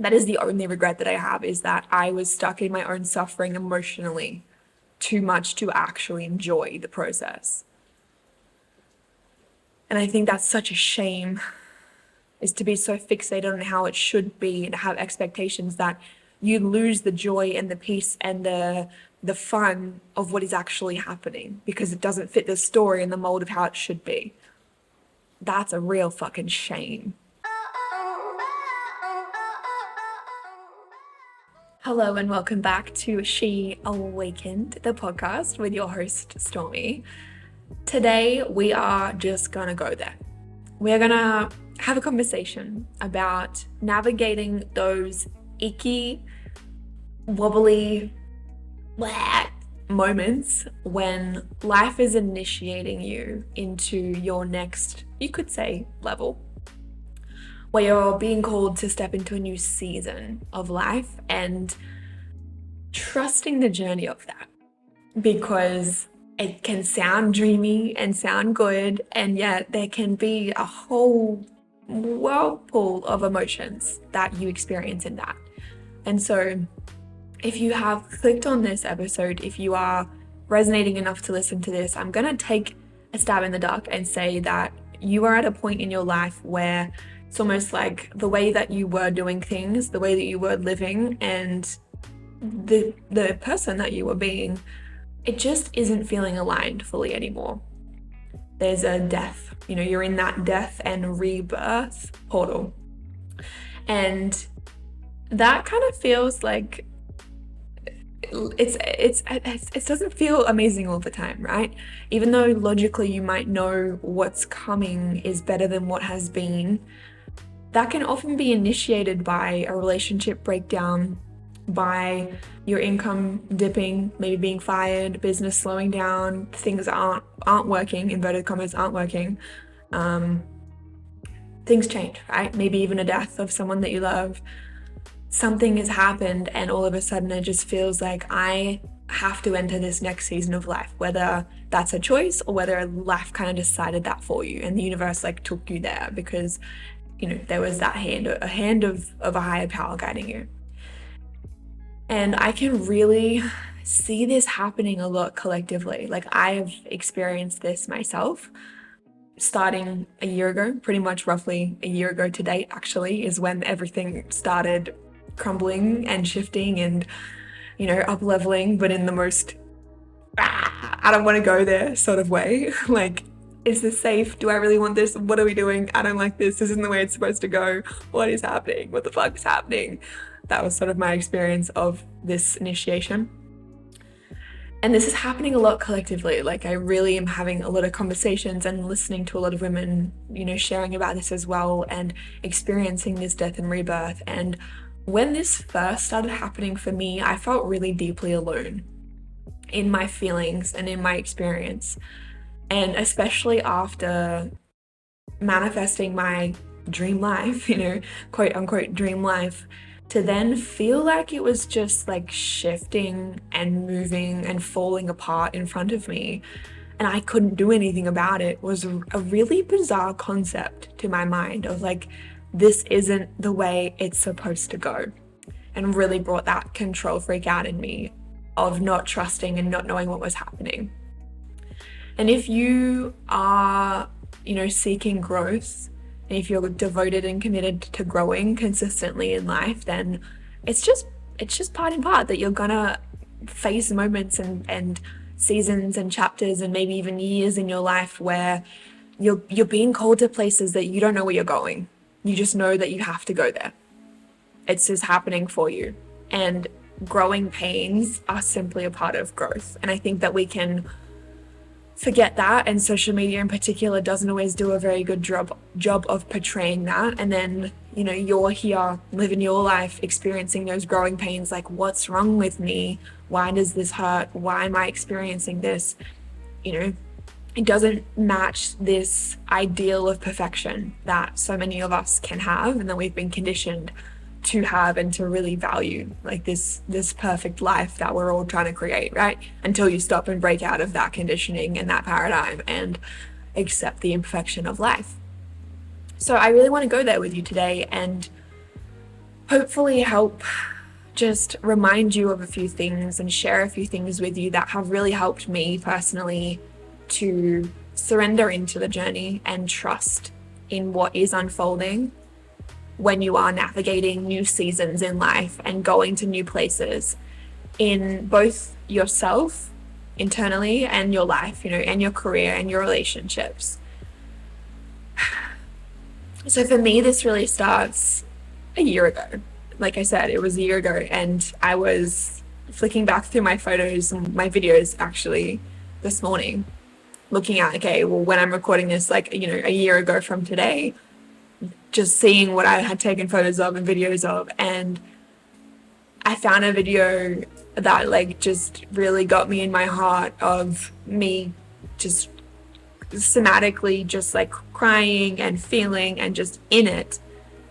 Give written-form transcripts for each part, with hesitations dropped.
That is the only regret that I have, is that I was stuck in my own suffering emotionally too much to actually enjoy the process. And I think that's such a shame, is to be so fixated on how it should be and have expectations that you lose the joy and the peace and the fun of what is actually happening because it doesn't fit the story and the mold of how it should be. That's a real fucking shame. Hello and welcome back to She Awakened, the podcast with your host, Stormy. Today, we are just gonna go there. We're gonna have a conversation about navigating those icky, wobbly moments when life is initiating you into your next, you could say, level, where you're being called to step into a new season of life and trusting the journey of that, because it can sound dreamy and sound good, and yet there can be a whole whirlpool of emotions that you experience in that. And so if you have clicked on this episode, if you are resonating enough to listen to this, I'm going to take a stab in the dark and say that you are at a point in your life where it's almost like the way that you were doing things, the way that you were living, and the person that you were being, it just isn't feeling aligned fully anymore. There's a death, you're in that death and rebirth portal. And that kind of feels like it doesn't feel amazing all the time, right? Even though logically you might know what's coming is better than what has been, that can often be initiated by a relationship breakdown, by your income dipping, maybe being fired, business slowing down, things aren't working, inverted commas, aren't working. Things change, right? Maybe even a death of someone that you love. Something has happened and all of a sudden it just feels like I have to enter this next season of life, whether that's a choice or whether life kind of decided that for you and the universe took you there because there was that a hand of a higher power guiding you. And I can really see this happening a lot collectively. I have experienced this myself starting a year ago, pretty much roughly a year ago to date, actually, is when everything started crumbling and shifting and, up leveling, but in the most, I don't want to go there sort of way. Is this safe? Do I really want this? What are we doing? I don't like this. This isn't the way it's supposed to go. What is happening? What the fuck is happening? That was sort of my experience of this initiation. And this is happening a lot collectively. I really am having a lot of conversations and listening to a lot of women, sharing about this as well and experiencing this death and rebirth. And when this first started happening for me, I felt really deeply alone in my feelings and in my experience. And especially after manifesting my dream life, quote unquote dream life, to then feel like it was just shifting and moving and falling apart in front of me and I couldn't do anything about it was a really bizarre concept to my mind of this isn't the way it's supposed to go, and really brought that control freak out in me of not trusting and not knowing what was happening. And if you are, seeking growth, and if you're devoted and committed to growing consistently in life, then it's just part and part that you're gonna face moments and seasons and chapters and maybe even years in your life where you're being called to places that you don't know where you're going. You just know that you have to go there. It's just happening for you. And growing pains are simply a part of growth. And I think that we can forget that, and social media in particular doesn't always do a very good job of portraying that. And then you're here living your life experiencing those growing pains, what's wrong with me? Why does this hurt? Why am I experiencing this? It doesn't match this ideal of perfection that so many of us can have and that we've been conditioned to have and to really value, this perfect life that we're all trying to create, right? Until you stop and break out of that conditioning and that paradigm and accept the imperfection of life. So I really want to go there with you today and hopefully help just remind you of a few things and share a few things with you that have really helped me personally to surrender into the journey and trust in what is unfolding when you are navigating new seasons in life and going to new places in both yourself internally and your life, and your career and your relationships. So for me, this really starts a year ago. Like I said, it was a year ago, and I was flicking back through my photos and my videos actually this morning, looking at, okay, well, when I'm recording this, like, a year ago from today, just seeing what I had taken photos of and videos of, and I found a video that like just really got me in my heart of me just somatically just like crying and feeling and just in it.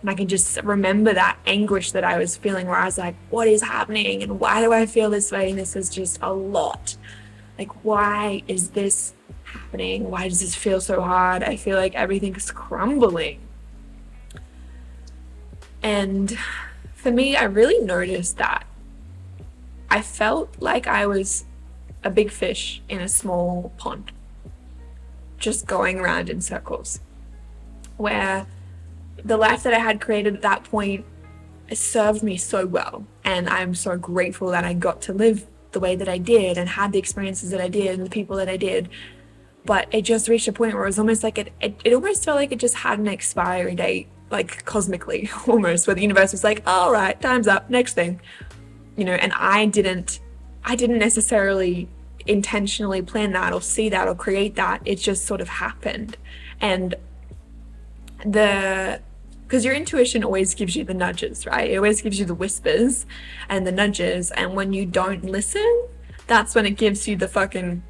And I can just remember that anguish that I was feeling, where I was like, what is happening and why do I feel this way? And this is just a lot. Like, why is this happening? Why does this feel so hard? I feel like everything's crumbling. And for me, I really noticed that I felt like I was a big fish in a small pond, just going around in circles, where the life that I had created at that point served me so well. And I'm so grateful that I got to live the way that I did and had the experiences that I did and the people that I did. But it just reached a point where it was almost like it almost felt like it just had an expiry date, like cosmically almost, where the universe was like, all right, time's up, next thing. And I didn't necessarily intentionally plan that or see that or create that. It just sort of happened. And because your intuition always gives you the nudges, right? It always gives you the whispers and the nudges. And when you don't listen, that's when it gives you the fucking,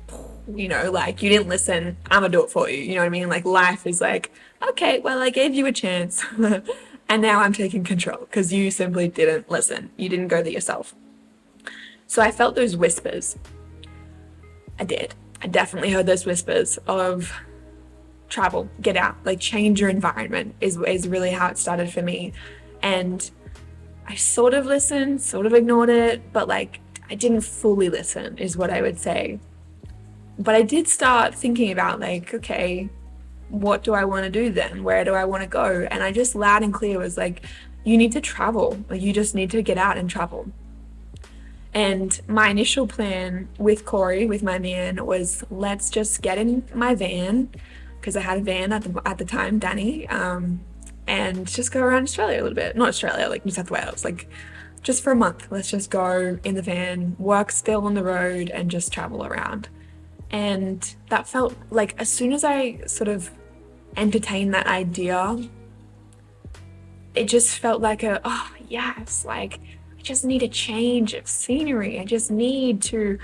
like, you didn't listen, I'm gonna do it for you. You know what I mean? Like, life is like, okay, well, I gave you a chance. And now I'm taking control because you simply didn't listen. You didn't go there yourself. So I felt those whispers. I did. I definitely heard those whispers of travel, get out, like change your environment is really how it started for me. And I sort of listened, sort of ignored it, but like I didn't fully listen is what I would say. But I did start thinking about like, okay, what do I want to do then? Where do I want to go? And I just loud and clear was like, you need to travel. Like, you just need to get out and travel. And my initial plan with Corey, with my man, was let's just get in my van, because I had a van at the time, Danny, and just go around Australia a little bit. Not Australia, like New South Wales, like just for a month. Let's just go in the van, work still on the road, and just travel around. And that felt like, as soon as I sort of entertained that idea, it just felt like oh yes, like I just need a change of scenery. I just need to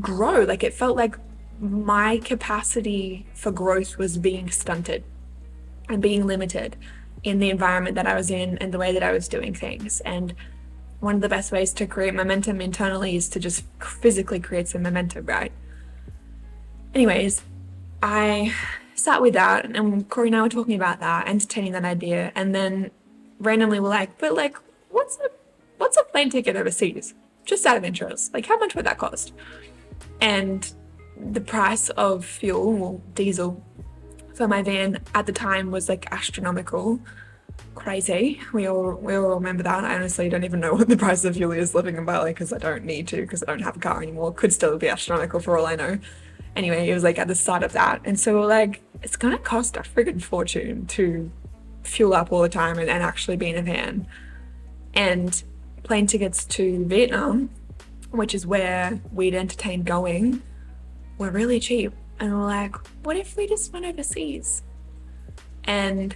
grow. Like, it felt like my capacity for growth was being stunted and being limited in the environment that I was in and the way that I was doing things. And one of the best ways to create momentum internally is to just physically create some momentum, right? Anyways, I sat with that, and Corey and I were talking about that, entertaining that idea, and then randomly we're like, but like, what's a plane ticket overseas? Just out of interest, like, how much would that cost? And the price of fuel, or diesel, for my van at the time was like astronomical, crazy. We all remember that. I honestly don't even know what the price of fuel is living in Bali, because I don't need to, because I don't have a car anymore. Could still be astronomical for all I know. Anyway, it was like at the start of that. And so we're like, it's gonna cost a friggin' fortune to fuel up all the time and actually be in a van. And plane tickets to Vietnam, which is where we'd entertained going, were really cheap. And we're like, what if we just went overseas? And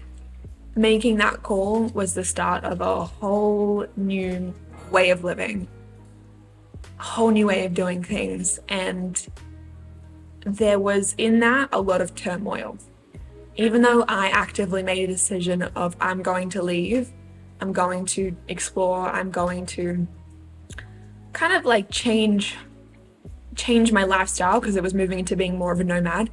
making that call was the start of a whole new way of living, a whole new way of doing things. And there was in that a lot of turmoil. Even though I actively made a decision of, I'm going to leave, I'm going to explore, I'm going to kind of like change my lifestyle, because it was moving into being more of a nomad.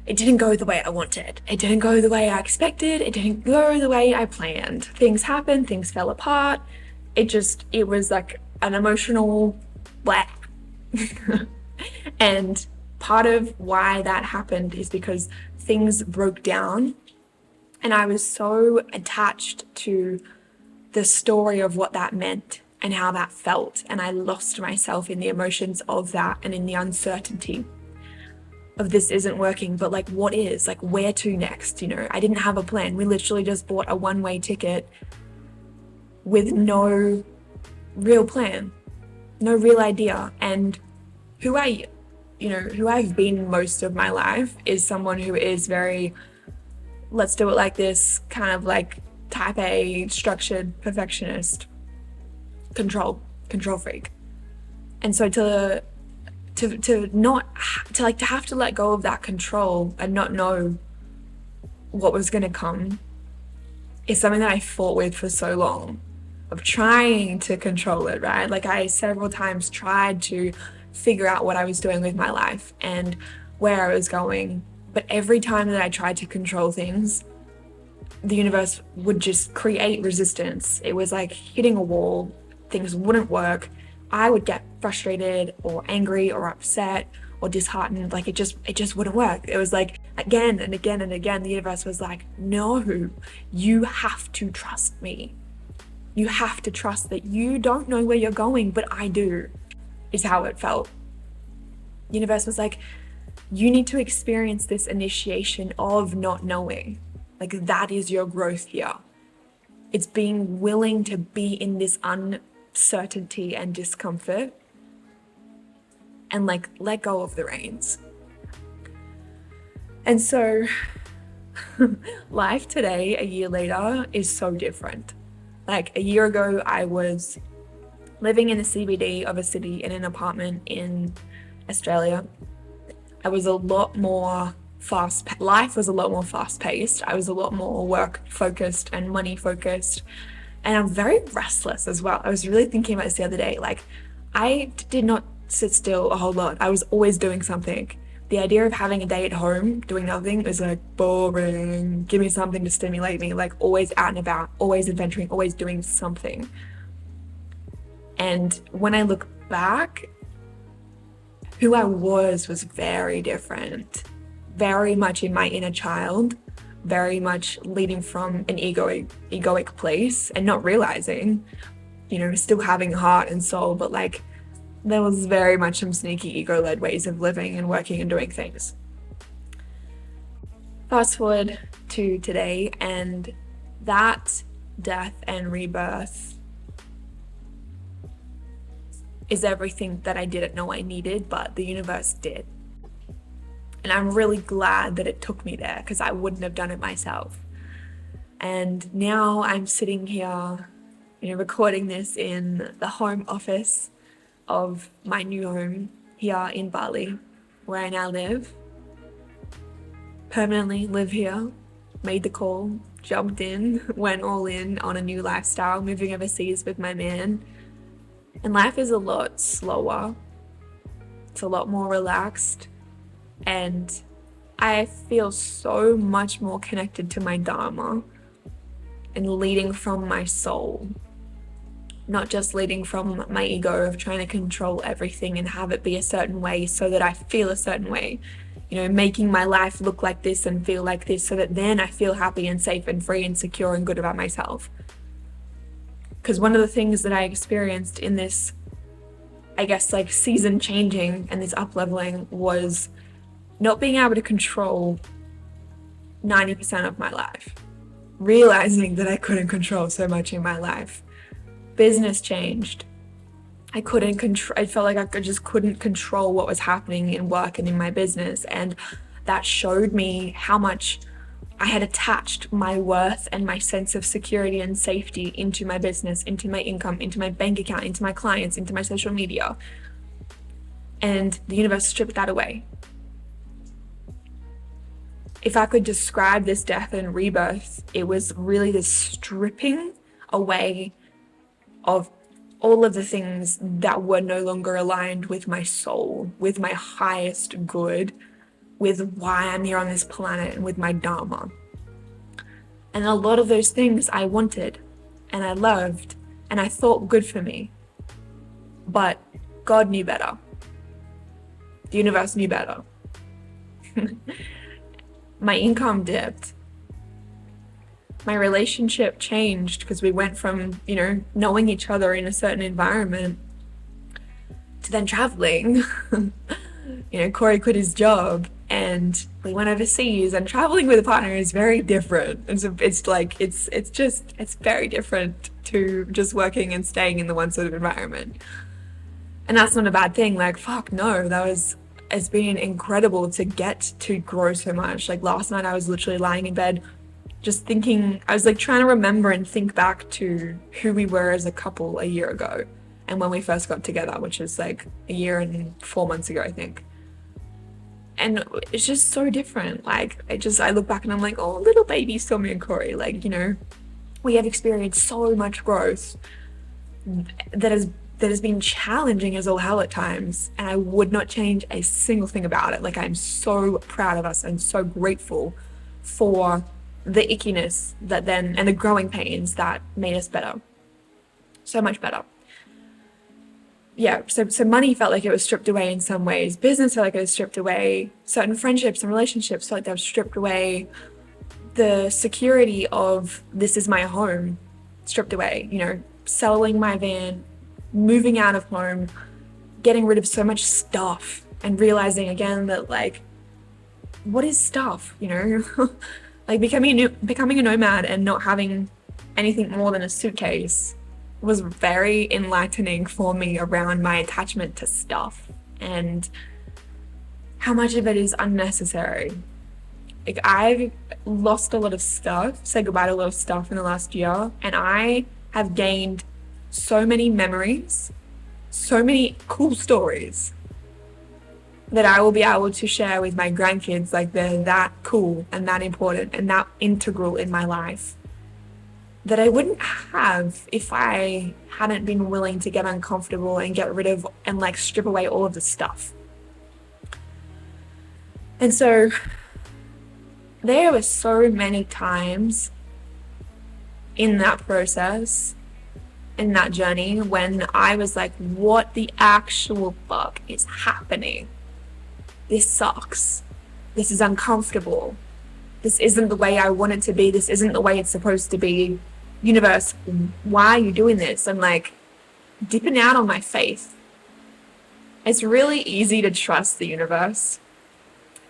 it didn't go the way I wanted. It didn't go the way I expected. It didn't go the way I planned. Things happened, things fell apart. It was like an emotional blah. And part of why that happened is because things broke down and I was so attached to the story of what that meant and how that felt. And I lost myself in the emotions of that and in the uncertainty of this isn't working, but like what is? Like where to next? I didn't have a plan. We literally just bought a one-way ticket with no real plan, no real idea. And who I've been most of my life is someone who is very, let's do it like this, kind of like type A, structured, perfectionist, control freak. And so to have to let go of that control and not know what was going to come is something that I fought with for so long, of trying to control it, right? Like I several times tried to figure out what I was doing with my life and where I was going. But every time that I tried to control things, the universe would just create resistance. It was like hitting a wall. Things wouldn't work. I would get frustrated or angry or upset or disheartened. Like it just wouldn't work. It was like again and again and again, the universe was like, no, you have to trust me. You have to trust that you don't know where you're going, but I do, is how it felt. The universe was like, you need to experience this initiation of not knowing. Like that is your growth here. It's being willing to be in this uncertainty and discomfort and like let go of the reins. And so life today, a year later, is so different. Like a year ago, I was living in the CBD of a city in an apartment in Australia. I was a lot more life was a lot more fast paced. I was a lot more work focused and money focused. And I'm very restless as well. I was really thinking about this the other day. Like I did not sit still a whole lot. I was always doing something. The idea of having a day at home doing nothing is like boring. Give me something to stimulate me. Like always out and about, always adventuring, always doing something. And when I look back, who I was very different, very much in my inner child, very much leading from an egoic place and not realizing, still having heart and soul, but like there was very much some sneaky ego-led ways of living and working and doing things. Fast forward to today, and that death and rebirth is everything that I didn't know I needed, but the universe did. And I'm really glad that it took me there because I wouldn't have done it myself. And now I'm sitting here, recording this in the home office of my new home here in Bali, where I now live. Permanently live here, made the call, jumped in, went all in on a new lifestyle, moving overseas with my man. And life is a lot slower. It's a lot more relaxed. And I feel so much more connected to my dharma and leading from my soul. Not just leading from my ego of trying to control everything and have it be a certain way so that I feel a certain way. Making my life look like this and feel like this so that then I feel happy and safe and free and secure and good about myself. Because one of the things that I experienced in this, I guess, like season changing and this up leveling was not being able to control 90% of my life. Realizing that I couldn't control so much in my life. Business changed. I felt like I just couldn't control what was happening in work and in my business. And that showed me how much I had attached my worth and my sense of security and safety into my business, into my income, into my bank account, into my clients, into my social media. And the universe stripped that away. If I could describe this death and rebirth, it was really this stripping away of all of the things that were no longer aligned with my soul, with my highest good, with why I'm here on this planet and with my dharma. And a lot of those things I wanted and I loved and I thought good for me. But God knew better. The universe knew better. My income dipped. My relationship changed because we went from, knowing each other in a certain environment to then traveling. Corey quit his job and we went overseas, and traveling with a partner is very different. It's very different to just working and staying in the one sort of environment. And that's not a bad thing. Like, fuck no, it's been incredible to get to grow so much. Like last night I was literally lying in bed just thinking, I was like trying to remember and think back to who we were as a couple a year ago and when we first got together, which was like a year and 4 months ago, I think. And it's just so different. Like I look back and I'm like, oh, little baby Stormy and Corey, like, we have experienced so much growth that has been challenging as all hell at times, and I would not change a single thing about it. Like, I'm so proud of us and so grateful for the ickiness and the growing pains that made us better. So much better. Yeah, so money felt like it was stripped away in some ways. Business felt like it was stripped away. Certain friendships and relationships felt like they were stripped away. The security of this is my home stripped away. Selling my van, moving out of home, getting rid of so much stuff, and realizing again that, like, what is stuff, like becoming a nomad and not having anything more than a suitcase was very enlightening for me around my attachment to stuff and how much of it is unnecessary. Like, I've lost a lot of stuff, said goodbye to a lot of stuff in the last year, and I have gained so many memories, so many cool stories that I will be able to share with my grandkids. Like, they're that cool and that important and that integral in my life that I wouldn't have if I hadn't been willing to get uncomfortable and get rid of and like strip away all of the stuff. And so there were so many times in that process, in that journey, when I was like, what the actual fuck is happening? This sucks. This is uncomfortable. This isn't the way I want it to be. This isn't the way it's supposed to be. Universe, why are you doing this? I'm like dipping out on my faith. It's really easy to trust the universe,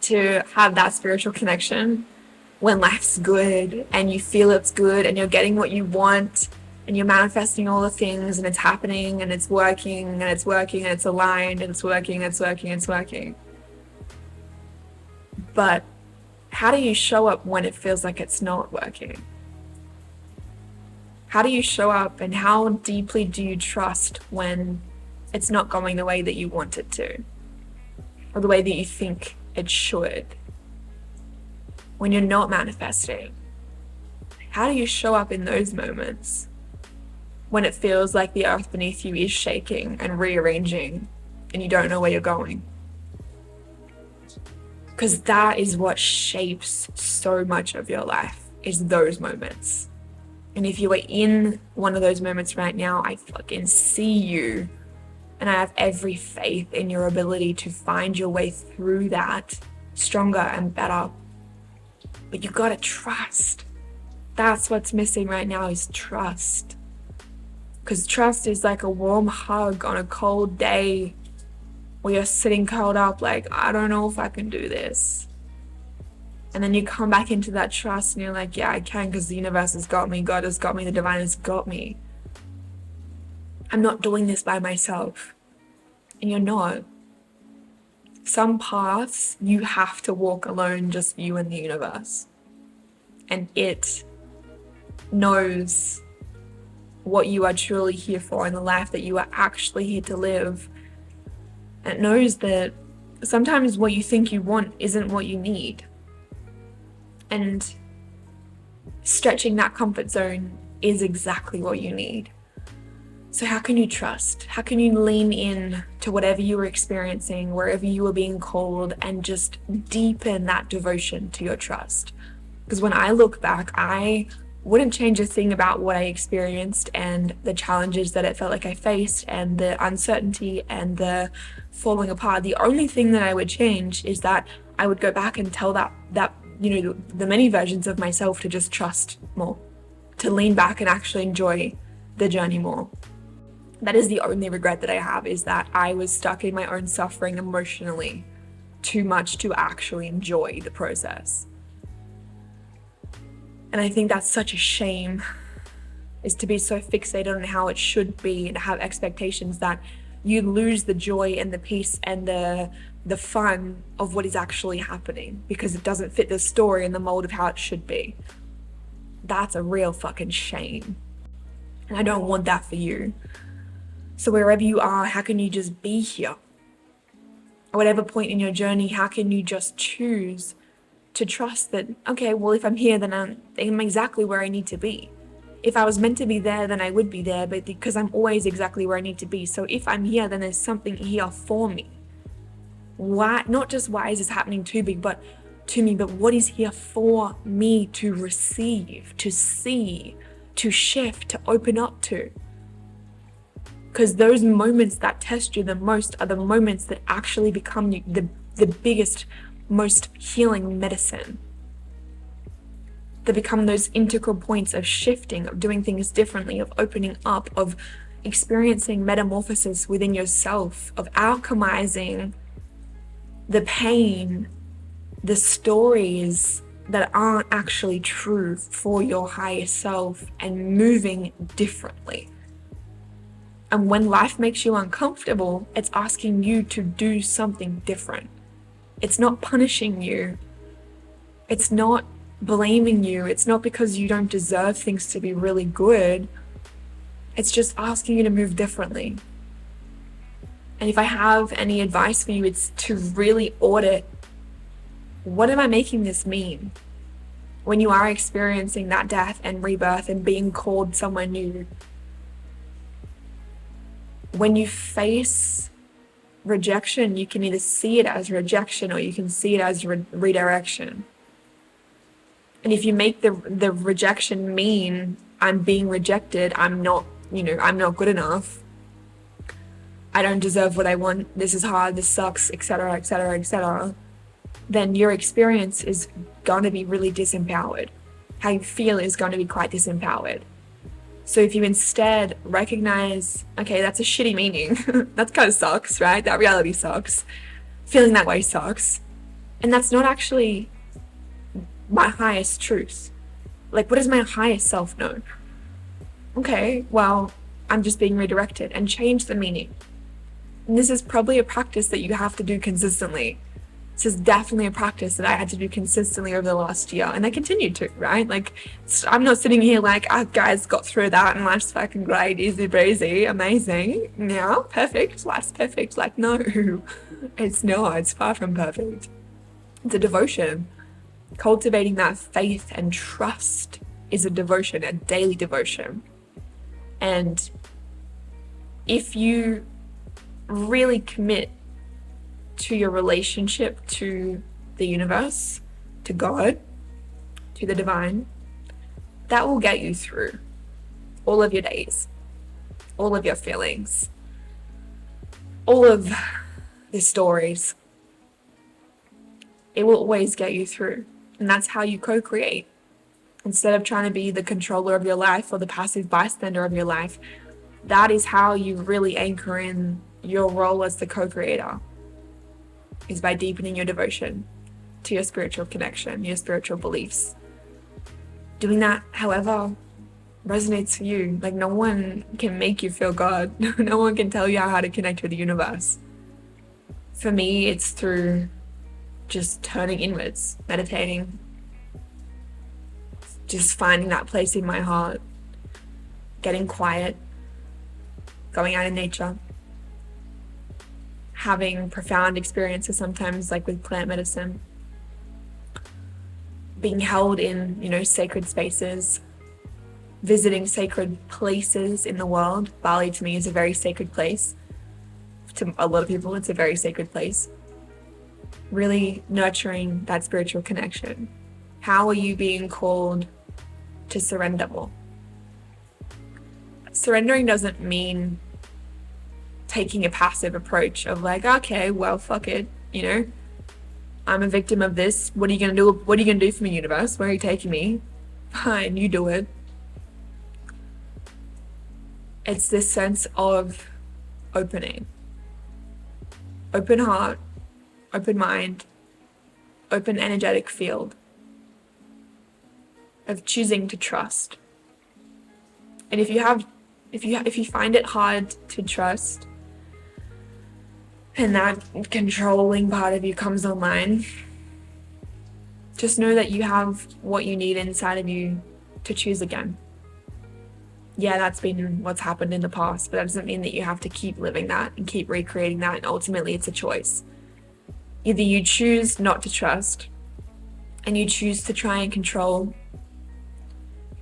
to have that spiritual connection when life's good and you feel it's good and you're getting what you want and you're manifesting all the things and it's happening and it's working and it's working and it's aligned and it's working, it's working, it's working. But how do you show up when it feels like it's not working? How do you show up, and how deeply do you trust when it's not going the way that you want it to, or the way that you think it should? When you're not manifesting, how do you show up in those moments when it feels like the earth beneath you is shaking and rearranging and you don't know where you're going? Because that is what shapes so much of your life, is those moments. And if you are in one of those moments right now, I fucking see you. And I have every faith in your ability to find your way through that stronger and better. But you gotta trust. That's what's missing right now, is trust. Because trust is like a warm hug on a cold day where you're sitting curled up like, I don't know if I can do this. And then you come back into that trust and you're like, yeah, I can, because the universe has got me, God has got me, the divine has got me. I'm not doing this by myself. And you're not. Some paths you have to walk alone, just you and the universe. And it knows what you are truly here for in the life that you are actually here to live. And it knows that sometimes what you think you want isn't what you need. And stretching that comfort zone is exactly what you need. So how can you trust? How can you lean in to whatever you were experiencing, wherever you were being called, and just deepen that devotion to your trust? Because when I look back, I wouldn't change a thing about what I experienced and the challenges that it felt like I faced and the uncertainty and the falling apart. The only thing that I would change is that I would go back and tell that the many versions of myself to just trust more, to lean back and actually enjoy the journey more. That is the only regret that I have, is that I was stuck in my own suffering emotionally too much to actually enjoy the process. And I think that's such a shame, is to be so fixated on how it should be and have expectations that you lose the joy and the peace and the fun of what is actually happening because it doesn't fit the story and the mold of how it should be. That's a real fucking shame. And I don't want that for you. So wherever you are, how can you just be here? At whatever point in your journey, how can you just choose to trust that, okay, well, if I'm here, then I'm exactly where I need to be. If I was meant to be there, then I would be there, but because I'm always exactly where I need to be. So if I'm here, then there's something here for me. Why? Not just why is this happening to me, but what is here for me to receive, to see, to shift, to open up to? Because those moments that test you the most are the moments that actually become the biggest, most healing medicine. They become those integral points of shifting, of doing things differently, of opening up, of experiencing metamorphosis within yourself, of alchemizing the pain, the stories that aren't actually true for your higher self, and moving differently. And when life makes you uncomfortable, it's asking you to do something different. It's not punishing you. It's not blaming you. It's not because you don't deserve things to be really good. It's just asking you to move differently. And if I have any advice for you, it's to really audit, what am I making this mean? When you are experiencing that death and rebirth and being called somewhere new, when you face rejection, you can either see it as rejection or you can see it as redirection. And if you make the rejection mean I'm being rejected, I'm not good enough, I don't deserve what I want, this is hard, this sucks, etc., etc., etc., then your experience is going to be really disempowered. How you feel is going to be quite disempowered. So if you instead recognize, okay, that's a shitty meaning, that kind of sucks, right? That reality sucks. Feeling that way sucks. And that's not actually my highest truth. Like, what does my highest self know? Okay, well, I'm just being redirected, and change the meaning. And this is probably a practice that you have to do consistently. This is definitely a practice that I had to do consistently over the last year, and I continue to, right? Like, I'm not sitting here like, guys, got through that and life's fucking great, easy breezy, amazing, yeah, perfect, life's perfect. Like, no, it's not. It's far from perfect. It's a devotion. Cultivating that faith and trust is a devotion, a daily devotion. And if you really commit to your relationship to the universe, to God, to the divine, that will get you through all of your days, all of your feelings, all of the stories. It will always get you through. And that's how you co-create. Instead of trying to be the controller of your life or the passive bystander of your life, that is how you really anchor in your role as the co-creator, is by deepening your devotion to your spiritual connection, your spiritual beliefs. Doing that however resonates for you. Like, no one can make you feel God. No one can tell you how to connect with the universe. For me, it's through just turning inwards, meditating, just finding that place in my heart, getting quiet, going out in nature, having profound experiences sometimes, like with plant medicine, being held in, sacred spaces, visiting sacred places in the world. Bali to me is a very sacred place. To a lot of people, it's a very sacred place. Really nurturing that spiritual connection. How are you being called to surrender more? Surrendering doesn't mean taking a passive approach of like, okay, well, fuck it, you know, I'm a victim of this. What are you gonna do? What are you gonna do for me, universe? Where are you taking me? Fine, you do it. It's this sense of opening. Open heart, open mind, open energetic field of choosing to trust. And if you find it hard to trust, and that controlling part of you comes online, just know that you have what you need inside of you to choose again. Yeah, that's been what's happened in the past, but that doesn't mean that you have to keep living that and keep recreating that. And ultimately, it's a choice. Either you choose not to trust and you choose to try and control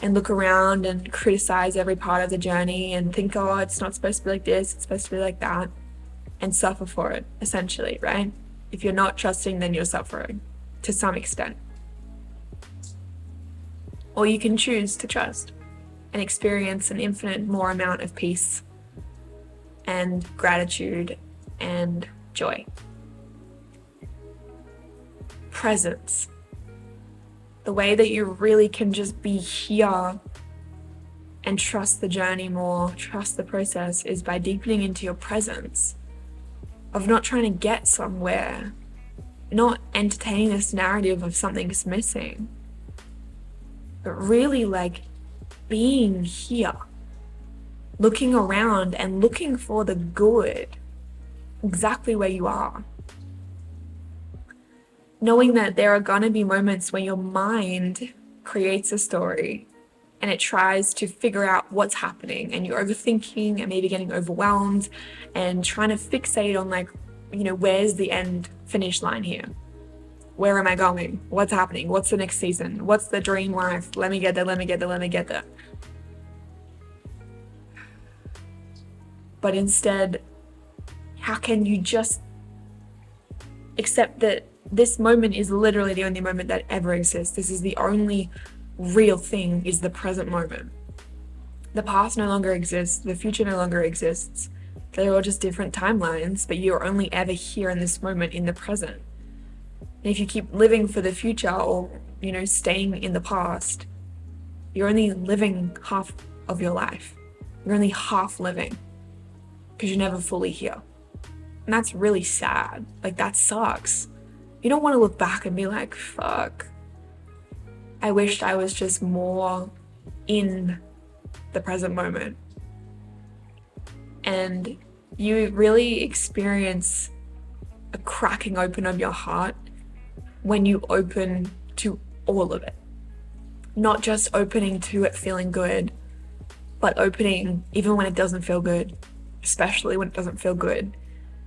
and look around and criticize every part of the journey and think, oh, it's not supposed to be like this, it's supposed to be like that, and suffer for it, essentially, right? If you're not trusting, then you're suffering to some extent. Or you can choose to trust and experience an infinite more amount of peace and gratitude and joy. Presence. The way that you really can just be here and trust the journey more, trust the process, is by deepening into your presence, of not trying to get somewhere, not entertaining this narrative of something's missing, but really like being here, looking around and looking for the good exactly where you are. Knowing that there are gonna be moments when your mind creates a story and it tries to figure out what's happening, and you're overthinking and maybe getting overwhelmed and trying to fixate on like, you know, where's the end finish line here? Where am I going? What's happening? What's the next season? What's the dream life? Let me get there, let me get there, let me get there. But instead, how can you just accept that this moment is literally the only moment that ever exists? This is the only real thing, is the present moment. The past no longer exists, the future no longer exists. They're all just different timelines, but you're only ever here in this moment, in the present. And if you keep living for the future, or, you know, staying in the past, you're only living half of your life. You're only half living because you're never fully here. And that's really sad. Like, that sucks. You don't want to look back and be like, fuck, I wished I was just more in the present moment. And you really experience a cracking open of your heart when you open to all of it. Not just opening to it feeling good, but opening even when it doesn't feel good, especially when it doesn't feel good.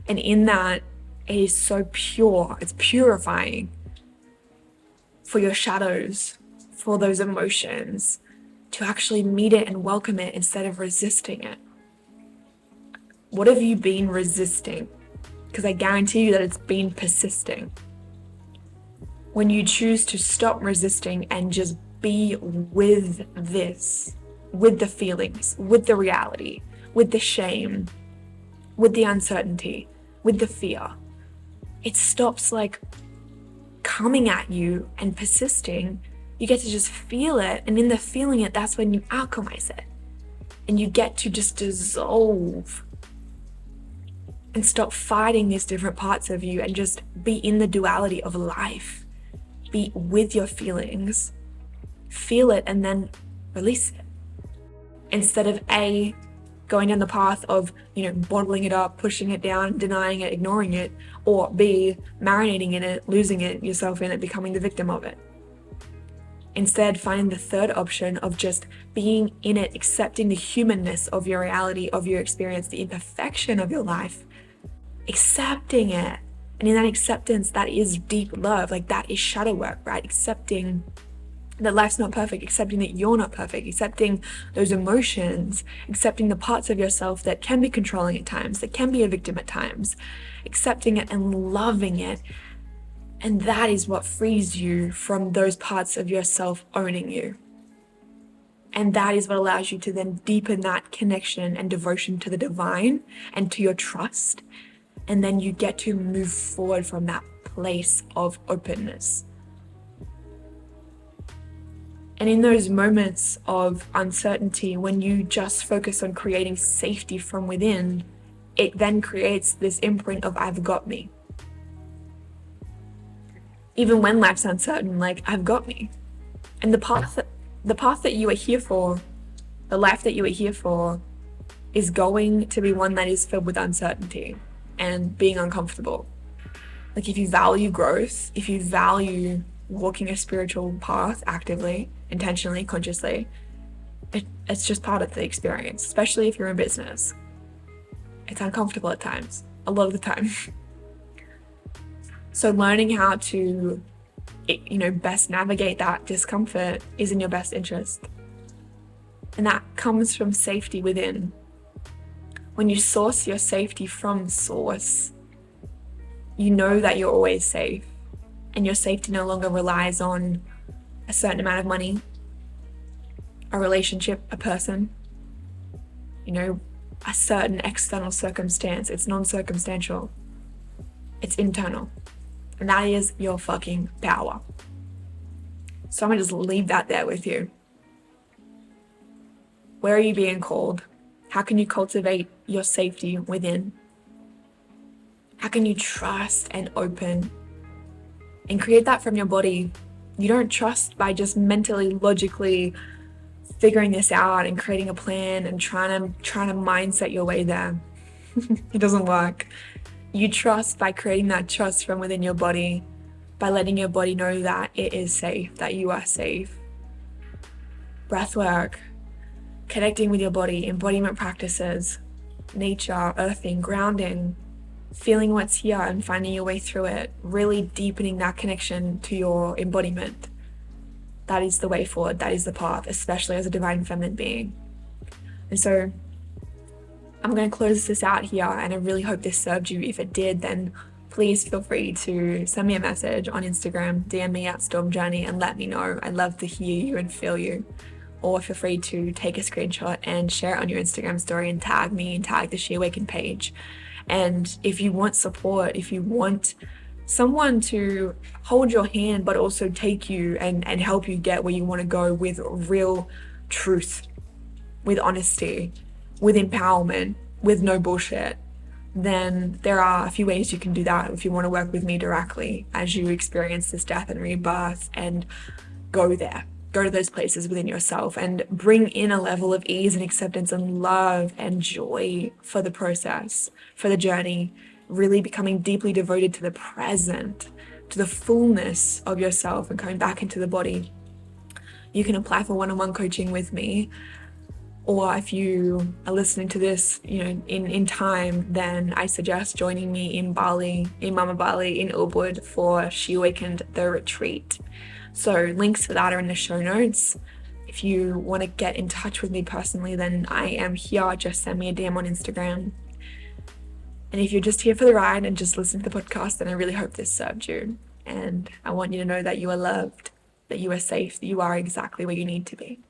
And in that, it is so pure, it's purifying for your shadows, for those emotions, to actually meet it and welcome it instead of resisting it. What have you been resisting? Because I guarantee you that it's been persisting. When you choose to stop resisting and just be with this, with the feelings, with the reality, with the shame, with the uncertainty, with the fear, it stops like coming at you and persisting. You get to just feel it, and in the feeling it, that's when you alchemize it. And you get to just dissolve and stop fighting these different parts of you and just be in the duality of life. Be with your feelings, feel it, and then release it. Instead of A, going down the path of, you know, bottling it up, pushing it down, denying it, ignoring it, or B, marinating in it, losing it, yourself in it, becoming the victim of it. Instead, finding the third option of just being in it, accepting the humanness of your reality, of your experience, the imperfection of your life, accepting it. And in that acceptance, that is deep love. Like, that is shadow work, right? Accepting that life's not perfect, accepting that you're not perfect, accepting those emotions, accepting the parts of yourself that can be controlling at times, that can be a victim at times, accepting it and loving it. And that is what frees you from those parts of yourself owning you. And that is what allows you to then deepen that connection and devotion to the divine and to your trust. And then you get to move forward from that place of openness. And in those moments of uncertainty, when you just focus on creating safety from within, it then creates this imprint of I've got me. Even when life's uncertain, like I've got me. And the path that you are here for, the life that you are here for, is going to be one that is filled with uncertainty and being uncomfortable. Like if you value growth, if you value walking a spiritual path actively, intentionally, consciously, it's just part of the experience, especially if you're in business. It's uncomfortable at times, a lot of the time. So learning how to, best navigate that discomfort is in your best interest. And that comes from safety within. When you source your safety from source, you know that you're always safe. And your safety no longer relies on a certain amount of money, a relationship, a person, a certain external circumstance. It's non-circumstantial. It's internal. And that is your fucking power. So I'm gonna just leave that there with you. Where are you being called? How can you cultivate your safety within? How can you trust and open and create that from your body? You don't trust by just mentally, logically figuring this out and creating a plan and trying to mindset your way there. It doesn't work. You trust by creating that trust from within your body, by letting your body know that it is safe, that you are safe. Breath work, connecting with your body, embodiment practices, nature, earthing, grounding, feeling what's here and finding your way through it, really deepening that connection to your embodiment. That is the way forward. That is the path, especially as a divine feminine being. And so I'm going to close this out here, and I really hope this served you. If it did, then please feel free to send me a message on Instagram, DM me at StormJourney, and let me know. I'd love to hear you and feel you. Or feel free to take a screenshot and share it on your Instagram story and tag me and tag the She Awakened page. And if you want support, if you want someone to hold your hand but also take you and help you get where you want to go with real truth, with honesty, with empowerment, with no bullshit, then there are a few ways you can do that if you want to work with me directly as you experience this death and rebirth, and go there. Go to those places within yourself and bring in a level of ease and acceptance and love and joy for the process, for the journey, really becoming deeply devoted to the present, to the fullness of yourself and coming back into the body. You can apply for one-on-one coaching with me. Or if you are listening to this, in time, then I suggest joining me in Bali, in Mama Bali, in Ubud for She Awakened, the retreat. So links for that are in the show notes. If you want to get in touch with me personally, then I am here. Just send me a DM on Instagram. And if you're just here for the ride and just listen to the podcast, then I really hope this served you. And I want you to know that you are loved, that you are safe, that you are exactly where you need to be.